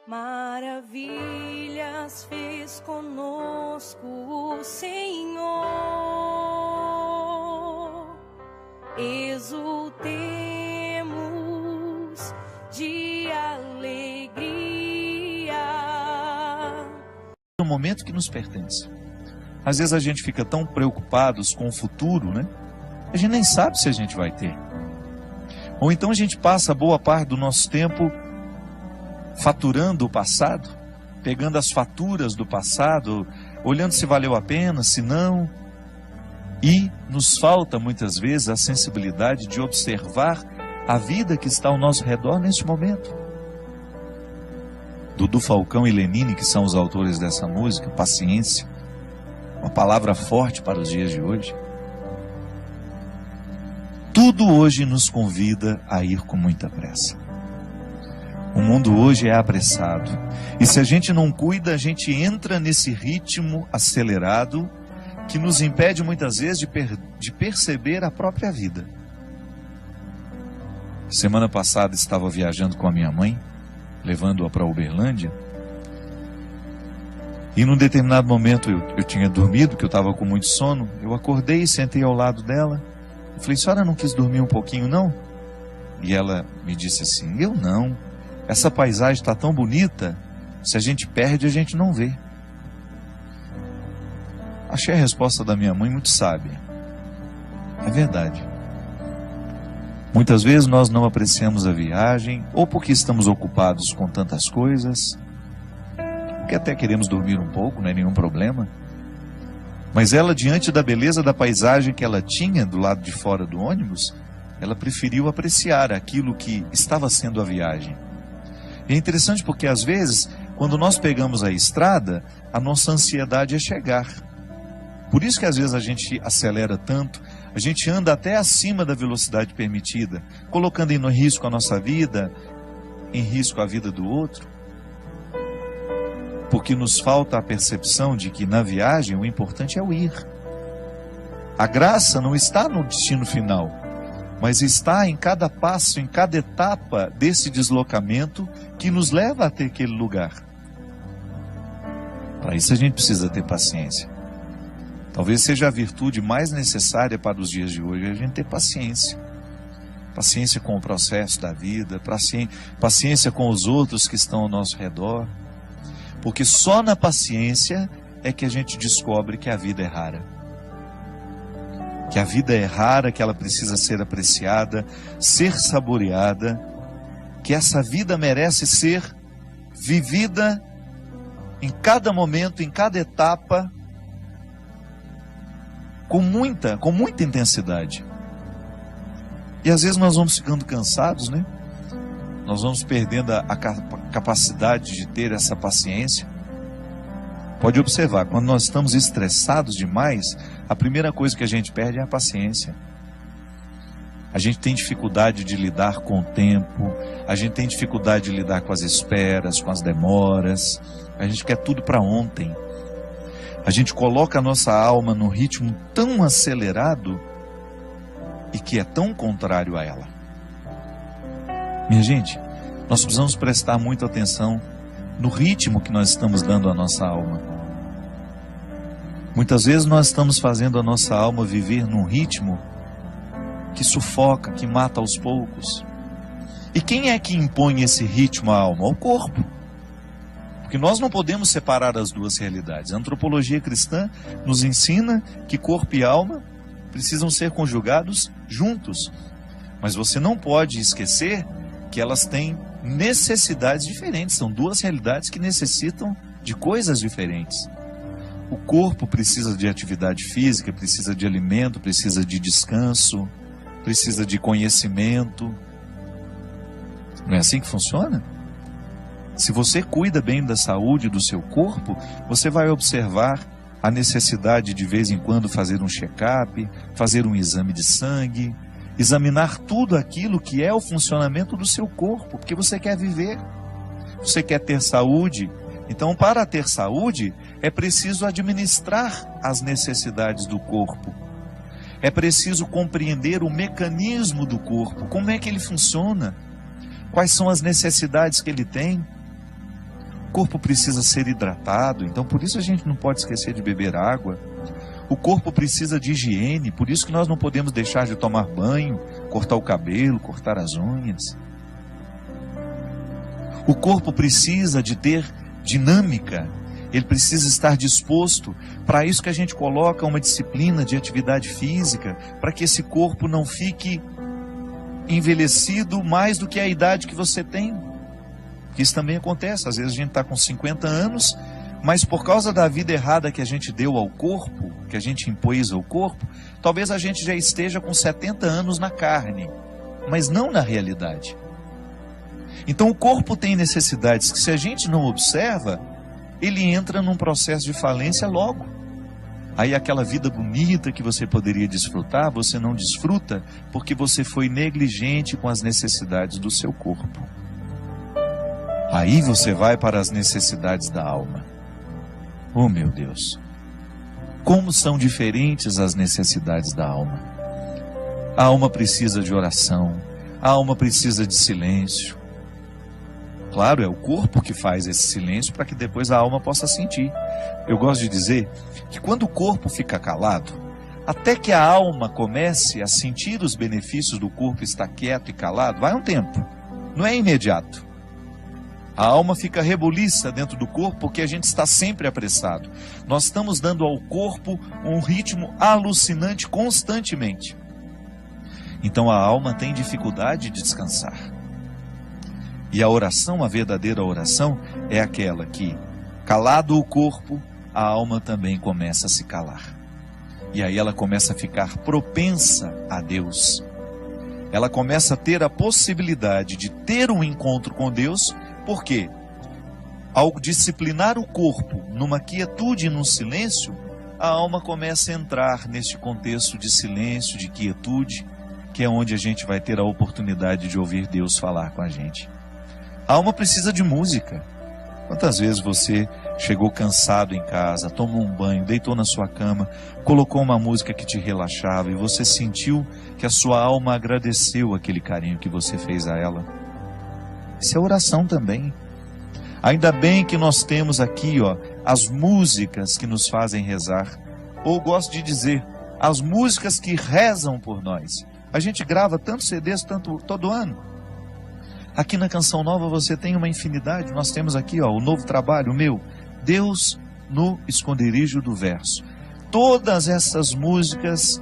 Maravilhas fez conosco o Senhor, exultemos de alegria. No momento que nos pertence. Às vezes a gente fica tão preocupados com o futuro, né? A gente nem sabe se a gente vai ter. Ou então a gente passa boa parte do nosso tempo faturando o passado, pegando as faturas do passado, olhando se valeu a pena, se não. E nos falta muitas vezes a sensibilidade de observar a vida que está ao nosso redor neste momento. Dudu Falcão e Lenine, que são os autores dessa música, paciência, uma palavra forte para os dias de hoje. Tudo hoje nos convida a ir com muita pressa. O mundo hoje é apressado. E se a gente não cuida, a gente entra nesse ritmo acelerado que nos impede muitas vezes de perceber a própria vida. Semana passada estava viajando com a minha mãe, levando-a para Uberlândia. E num determinado momento eu tinha dormido, que eu estava com muito sono. Eu acordei e sentei ao lado dela. Eu falei: senhora não quis dormir um pouquinho não? E ela me disse assim: eu não. Essa paisagem está tão bonita, se a gente perde, a gente não vê. Achei a resposta da minha mãe muito sábia. É verdade. Muitas vezes nós não apreciamos a viagem, ou porque estamos ocupados com tantas coisas, porque até queremos dormir um pouco, não é nenhum problema. Mas ela, diante da beleza da paisagem que ela tinha do lado de fora do ônibus, ela preferiu apreciar aquilo que estava sendo a viagem. E é interessante porque às vezes, quando nós pegamos a estrada, a nossa ansiedade é chegar. Por isso que às vezes a gente acelera tanto, a gente anda até acima da velocidade permitida, colocando em risco a nossa vida, em risco a vida do outro. Porque nos falta a percepção de que na viagem o importante é o ir. A graça não está no destino final, mas está em cada passo, em cada etapa desse deslocamento que nos leva até aquele lugar. Para isso a gente precisa ter paciência. Talvez seja a virtude mais necessária para os dias de hoje, a gente ter paciência. Paciência com o processo da vida, paciência com os outros que estão ao nosso redor. Porque só na paciência é que a gente descobre que a vida é rara. Que a vida é rara, que ela precisa ser apreciada, ser saboreada, que essa vida merece ser vivida em cada momento, em cada etapa, com muita intensidade. E às vezes nós vamos ficando cansados, né? Nós vamos perdendo a capacidade de ter essa paciência. Pode observar, quando nós estamos estressados demais, a primeira coisa que a gente perde é a paciência. A gente tem dificuldade de lidar com o tempo, a gente tem dificuldade de lidar com as esperas, com as demoras, a gente quer tudo para ontem. A gente coloca a nossa alma num ritmo tão acelerado e que é tão contrário a ela. Minha gente, nós precisamos prestar muita atenção no ritmo que nós estamos dando à nossa alma. Muitas vezes nós estamos fazendo a nossa alma viver num ritmo que sufoca, que mata aos poucos. E quem é que impõe esse ritmo à alma? O corpo. Porque nós não podemos separar as duas realidades. A antropologia cristã nos ensina que corpo e alma precisam ser conjugados juntos. Mas você não pode esquecer que elas têm necessidades diferentes. São duas realidades que necessitam de coisas diferentes. O corpo precisa de atividade física, precisa de alimento, precisa de descanso, precisa de conhecimento. Não é assim que funciona? Se você cuida bem da saúde do seu corpo, você vai observar a necessidade de vez em quando fazer um check-up, fazer um exame de sangue, examinar tudo aquilo que é o funcionamento do seu corpo, porque você quer viver, você quer ter saúde. Então, para ter saúde, é preciso administrar as necessidades do corpo. É preciso compreender o mecanismo do corpo, como é que ele funciona, quais são as necessidades que ele tem. corpo precisa ser hidratado, então por isso a gente não pode esquecer de beber água. O corpo precisa de higiene, por isso que nós não podemos deixar de tomar banho, cortar o cabelo, cortar as unhas. O corpo precisa de ter dinâmica, ele precisa estar disposto. Para isso que a gente coloca uma disciplina de atividade física, para que esse corpo não fique envelhecido mais do que a idade que você tem. Isso também acontece, às vezes a gente está com 50 anos, mas por causa da vida errada que a gente deu ao corpo, que a gente impôs ao corpo, talvez a gente já esteja com 70 anos na carne, mas não na realidade. Então o corpo tem necessidades que, se a gente não observa, ele entra num processo de falência logo. Aí aquela vida bonita que você poderia desfrutar, você não desfruta porque você foi negligente com as necessidades do seu corpo. Aí você vai para as necessidades da alma. Oh meu Deus, como são diferentes as necessidades da alma. A alma precisa de oração, a alma precisa de silêncio. Claro, é o corpo que faz esse silêncio para que depois a alma possa sentir. Eu gosto de dizer que quando o corpo fica calado, até que a alma comece a sentir os benefícios do corpo estar quieto e calado, vai um tempo, não é imediato. A alma fica rebuliça dentro do corpo porque a gente está sempre apressado. Nós estamos dando ao corpo um ritmo alucinante constantemente. Então a alma tem dificuldade de descansar. E a oração, a verdadeira oração, é aquela que, calado o corpo, a alma também começa a se calar. E aí ela começa a ficar propensa a Deus. Ela começa a ter a possibilidade de ter um encontro com Deus. Por quê? Ao disciplinar o corpo numa quietude e num silêncio, a alma começa a entrar neste contexto de silêncio, de quietude, que é onde a gente vai ter a oportunidade de ouvir Deus falar com a gente. A alma precisa de música. Quantas vezes você chegou cansado em casa, tomou um banho, deitou na sua cama, colocou uma música que te relaxava e você sentiu que a sua alma agradeceu aquele carinho que você fez a ela? Isso é oração também. Ainda bem que nós temos aqui, as músicas que nos fazem rezar. Ou gosto de dizer, as músicas que rezam por nós. A gente grava tantos CDs todo ano. Aqui na Canção Nova você tem uma infinidade. Nós temos aqui o novo trabalho, o meu, Deus no Esconderijo do Verso. Todas essas músicas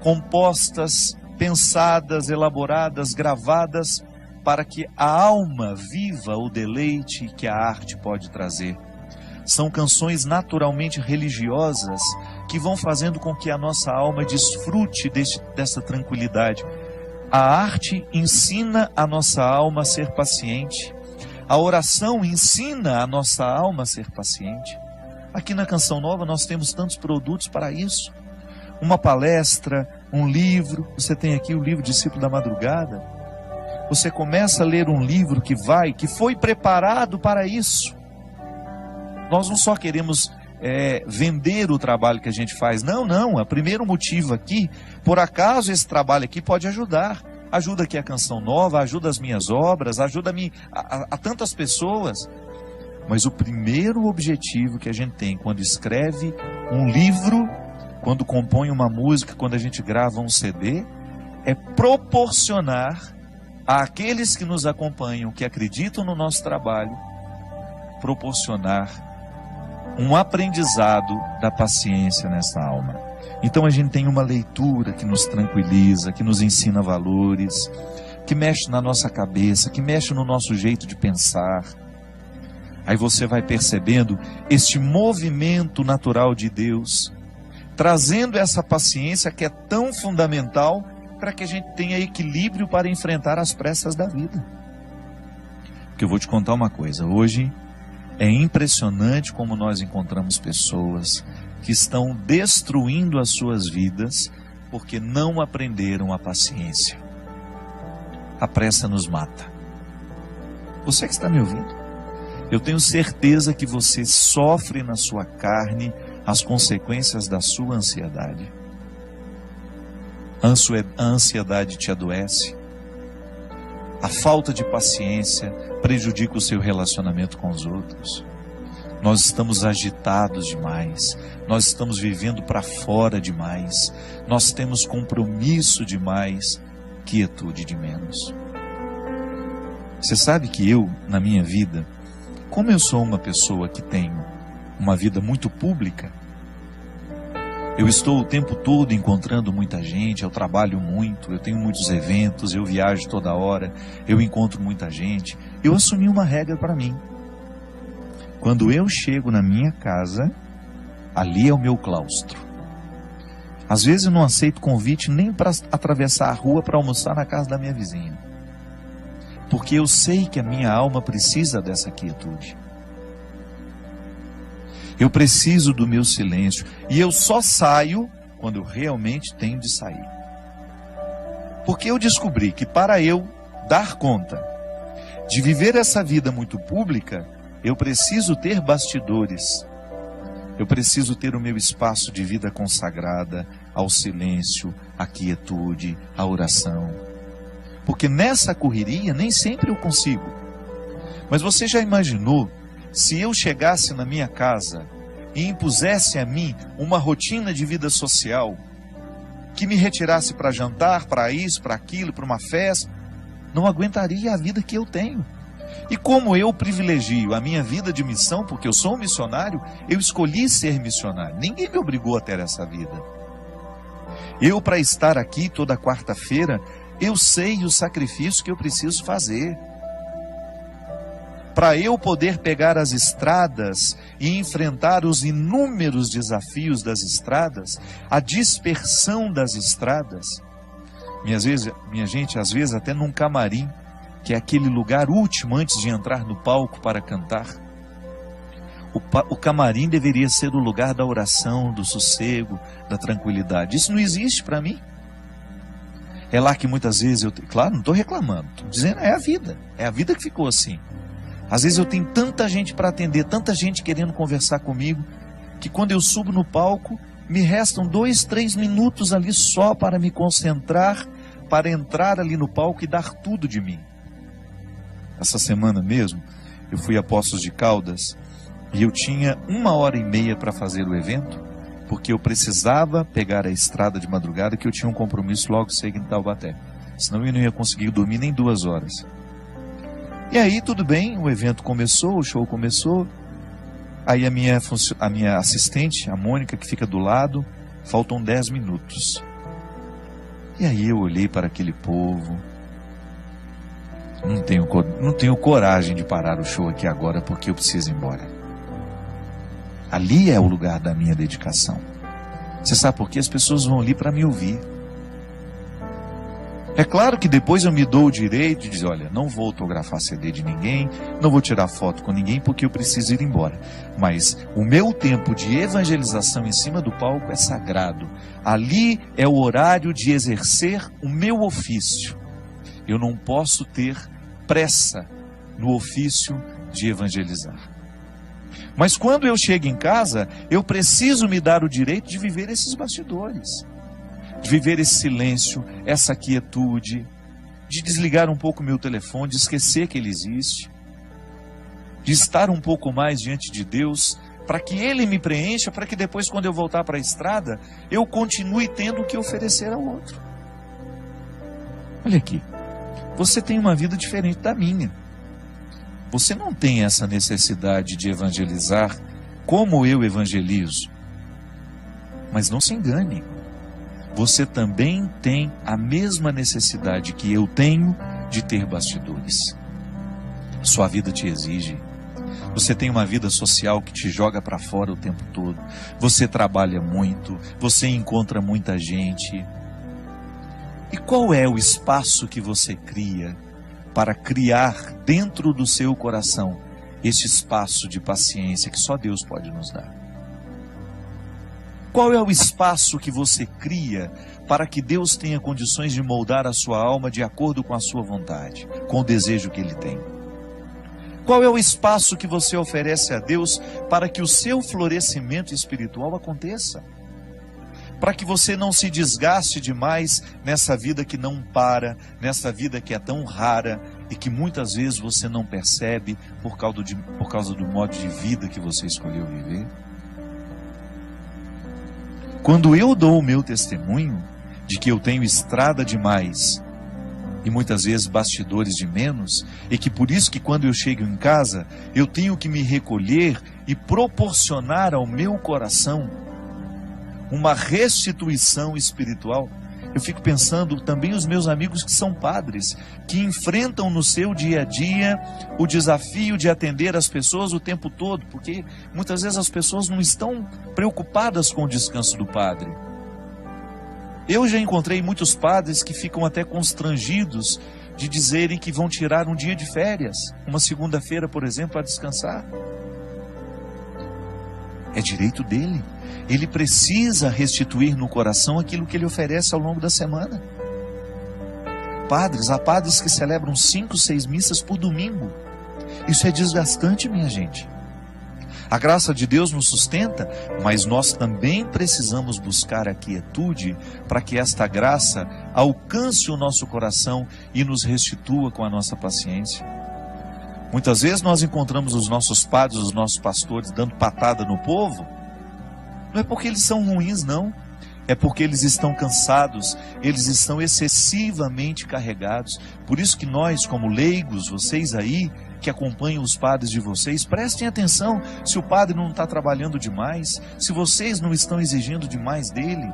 compostas, pensadas, elaboradas, gravadas, para que a alma viva o deleite que a arte pode trazer. São canções naturalmente religiosas que vão fazendo com que a nossa alma desfrute dessa tranquilidade. A arte ensina a nossa alma a ser paciente. A oração ensina a nossa alma a ser paciente. Aqui na Canção Nova nós temos tantos produtos para isso. Uma palestra, um livro. Você tem aqui o livro Discípulo da Madrugada. Você começa a ler um livro que foi preparado para isso. Nós não só queremos vender o trabalho que a gente faz. Não. O primeiro motivo aqui, por acaso esse trabalho aqui pode ajudar. Ajuda aqui a Canção Nova, ajuda as minhas obras, ajuda a tantas pessoas. Mas o primeiro objetivo que a gente tem quando escreve um livro, quando compõe uma música, quando a gente grava um CD, é proporcionar àqueles que nos acompanham, que acreditam no nosso trabalho, proporcionar um aprendizado da paciência nessa alma. Então a gente tem uma leitura que nos tranquiliza, que nos ensina valores, que mexe na nossa cabeça, que mexe no nosso jeito de pensar. Aí você vai percebendo este movimento natural de Deus, trazendo essa paciência que é tão fundamental para que a gente tenha equilíbrio para enfrentar as pressas da vida. Porque eu vou te contar uma coisa, hoje é impressionante como nós encontramos pessoas que estão destruindo as suas vidas porque não aprenderam a paciência. A pressa nos mata. Você que está me ouvindo, eu tenho certeza que você sofre na sua carne as consequências da sua ansiedade. A ansiedade te adoece. A falta de paciência prejudica o seu relacionamento com os outros. Nós estamos agitados demais, nós estamos vivendo para fora demais, nós temos compromisso demais, quietude de menos. Você sabe que eu, na minha vida, como eu sou uma pessoa que tenho uma vida muito pública, eu estou o tempo todo encontrando muita gente, eu trabalho muito, eu tenho muitos eventos, eu viajo toda hora, eu encontro muita gente. Eu assumi uma regra para mim. Quando eu chego na minha casa, ali é o meu claustro. Às vezes eu não aceito convite nem para atravessar a rua para almoçar na casa da minha vizinha. Porque eu sei que a minha alma precisa dessa quietude. Eu preciso do meu silêncio. E eu só saio quando eu realmente tenho de sair. Porque eu descobri que para eu dar conta de viver essa vida muito pública, eu preciso ter bastidores. Eu preciso ter o meu espaço de vida consagrada ao silêncio, à quietude, à oração. Porque nessa correria nem sempre eu consigo. Mas você já imaginou se eu chegasse na minha casa e impusesse a mim uma rotina de vida social que me retirasse para jantar, para isso, para aquilo, para uma festa? Não aguentaria a vida que eu tenho. E como eu privilegio a minha vida de missão, porque eu sou um missionário, eu escolhi ser missionário. Ninguém me obrigou a ter essa vida. Eu, para estar aqui toda quarta-feira, eu sei o sacrifício que eu preciso fazer. Para eu poder pegar as estradas e enfrentar os inúmeros desafios das estradas, a dispersão das estradas. Minha gente, às vezes até num camarim, que é aquele lugar último antes de entrar no palco para cantar. O camarim deveria ser o lugar da oração, do sossego, da tranquilidade. Isso não existe para mim. É lá que muitas vezes claro, não estou reclamando, estou dizendo, é a vida que ficou assim. Às vezes eu tenho tanta gente para atender, tanta gente querendo conversar comigo, que quando eu subo no palco, me restam 2, 3 minutos ali só para me concentrar, para entrar ali no palco e dar tudo de mim. Essa semana mesmo, eu fui a Poços de Caldas e eu tinha 1h30 para fazer o evento, porque eu precisava pegar a estrada de madrugada, que eu tinha um compromisso logo cedo em Taubaté. Senão eu não ia conseguir dormir nem 2 horas. E aí tudo bem, o evento começou, o show começou. Aí a minha assistente, a Mônica, que fica do lado, faltam 10 minutos. E aí eu olhei para aquele povo. Não tenho coragem de parar o show aqui agora, porque eu preciso ir embora. Ali é o lugar da minha dedicação. Você sabe por quê? As pessoas vão ali para me ouvir. É claro que depois eu me dou o direito de dizer, olha, não vou autografar CD de ninguém, não vou tirar foto com ninguém, porque eu preciso ir embora. Mas o meu tempo de evangelização em cima do palco é sagrado. Ali é o horário de exercer o meu ofício. Eu não posso ter pressa no ofício de evangelizar. Mas quando eu chego em casa, eu preciso me dar o direito de viver esses bastidores. De viver esse silêncio, essa quietude, de desligar um pouco o meu telefone, de esquecer que ele existe, de estar um pouco mais diante de Deus, para que Ele me preencha, para que depois, quando eu voltar para a estrada, eu continue tendo o que oferecer ao outro. Olha aqui, você tem uma vida diferente da minha. Você não tem essa necessidade de evangelizar como eu evangelizo. Mas não se engane. Você também tem a mesma necessidade que eu tenho de ter bastidores. Sua vida te exige. Você tem uma vida social que te joga para fora o tempo todo. Você trabalha muito, você encontra muita gente. E qual é o espaço que você cria para criar dentro do seu coração esse espaço de paciência que só Deus pode nos dar? Qual é o espaço que você cria para que Deus tenha condições de moldar a sua alma de acordo com a sua vontade, com o desejo que Ele tem? Qual é o espaço que você oferece a Deus para que o seu florescimento espiritual aconteça? Para que você não se desgaste demais nessa vida que não para, nessa vida que é tão rara, e que muitas vezes você não percebe por causa do modo de vida que você escolheu viver? Quando eu dou o meu testemunho de que eu tenho estrada demais e muitas vezes bastidores de menos, e que por isso que quando eu chego em casa, eu tenho que me recolher e proporcionar ao meu coração uma restituição espiritual, eu fico pensando também os meus amigos que são padres, que enfrentam no seu dia a dia o desafio de atender as pessoas o tempo todo, porque muitas vezes as pessoas não estão preocupadas com o descanso do padre. Eu já encontrei muitos padres que ficam até constrangidos de dizerem que vão tirar um dia de férias, uma segunda-feira, por exemplo, para descansar. É direito dele. Ele precisa restituir no coração aquilo que ele oferece ao longo da semana. Há padres que celebram 5, 6 missas por domingo. Isso é desgastante, minha gente. A graça de Deus nos sustenta, mas nós também precisamos buscar a quietude para que esta graça alcance o nosso coração e nos restitua com a nossa paciência. Muitas vezes nós encontramos os nossos padres, os nossos pastores dando patada no povo. Não é porque eles são ruins, não. É porque eles estão cansados, eles estão excessivamente carregados. Por isso que nós, como leigos, vocês aí, que acompanham os padres de vocês, prestem atenção se o padre não está trabalhando demais, se vocês não estão exigindo demais dele.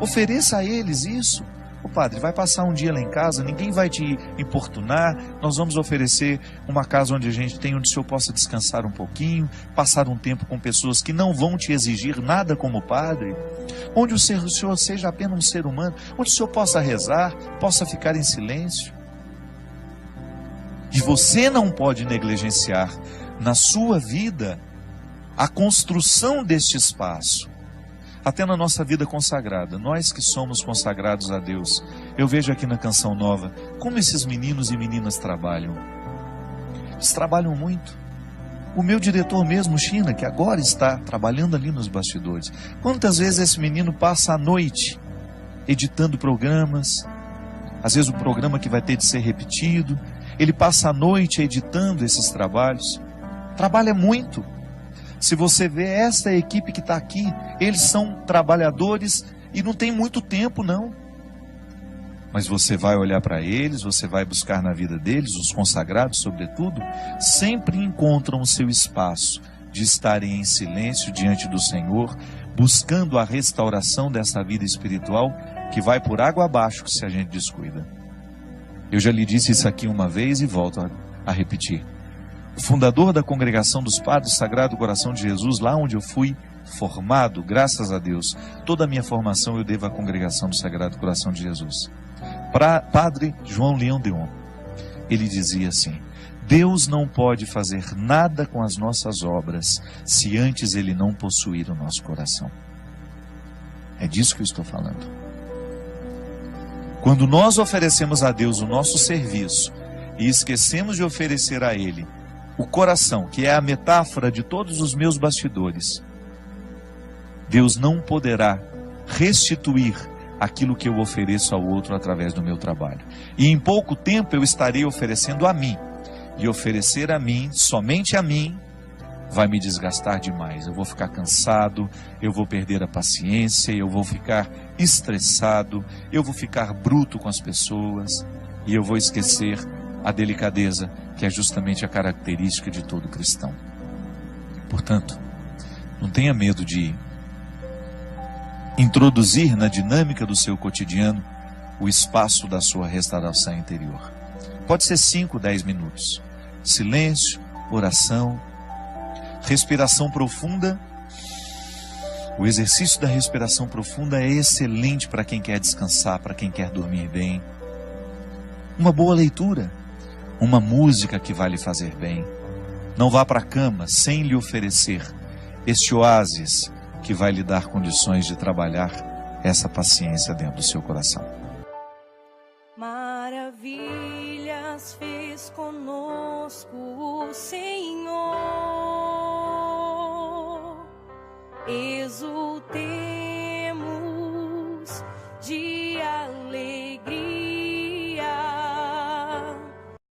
Ofereça a eles isso. O padre vai passar um dia lá em casa, ninguém vai te importunar, nós vamos oferecer uma casa onde onde o senhor possa descansar um pouquinho, passar um tempo com pessoas que não vão te exigir nada como padre, onde o senhor seja apenas um ser humano, onde o senhor possa rezar, possa ficar em silêncio. E você não pode negligenciar na sua vida a construção deste espaço. Até na nossa vida consagrada, nós que somos consagrados a Deus, eu vejo aqui na Canção Nova, como esses meninos e meninas trabalham. Eles trabalham muito. O meu diretor mesmo, China, que agora está trabalhando ali nos bastidores. Quantas vezes esse menino passa a noite editando programas, às vezes o programa que vai ter de ser repetido, ele passa a noite editando esses trabalhos. Trabalha muito. Se você vê esta equipe que está aqui, eles são trabalhadores e não tem muito tempo, não. Mas você vai olhar para eles, você vai buscar na vida deles, os consagrados sobretudo, sempre encontram o seu espaço de estarem em silêncio diante do Senhor, buscando a restauração dessa vida espiritual que vai por água abaixo se a gente descuida. Eu já lhe disse isso aqui uma vez e volto a repetir. O fundador da Congregação dos Padres Sagrado Coração de Jesus, lá onde eu fui formado, graças a Deus, toda a minha formação eu devo à Congregação do Sagrado Coração de Jesus. Padre João Leão Deon, ele dizia assim: Deus não pode fazer nada com as nossas obras se antes Ele não possuir o nosso coração. É disso que eu estou falando. Quando nós oferecemos a Deus o nosso serviço e esquecemos de oferecer a Ele o coração, que é a metáfora de todos os meus bastidores, Deus não poderá restituir aquilo que eu ofereço ao outro através do meu trabalho. E em pouco tempo eu estarei oferecendo a mim. E oferecer a mim, somente a mim, vai me desgastar demais. Eu vou ficar cansado, eu vou perder a paciência, eu vou ficar estressado, eu vou ficar bruto com as pessoas e eu vou esquecer a delicadeza, que é justamente a característica de todo cristão. Portanto, não tenha medo de introduzir na dinâmica do seu cotidiano o espaço da sua restauração interior. Pode ser 5, 10 minutos. Silêncio, oração, respiração profunda. O exercício da respiração profunda é excelente para quem quer descansar, para quem quer dormir bem. Uma boa leitura, uma música que vai lhe fazer bem. Não vá para a cama sem lhe oferecer este oásis que vai lhe dar condições de trabalhar essa paciência dentro do seu coração. Maravilhas fez conosco o Senhor, exultei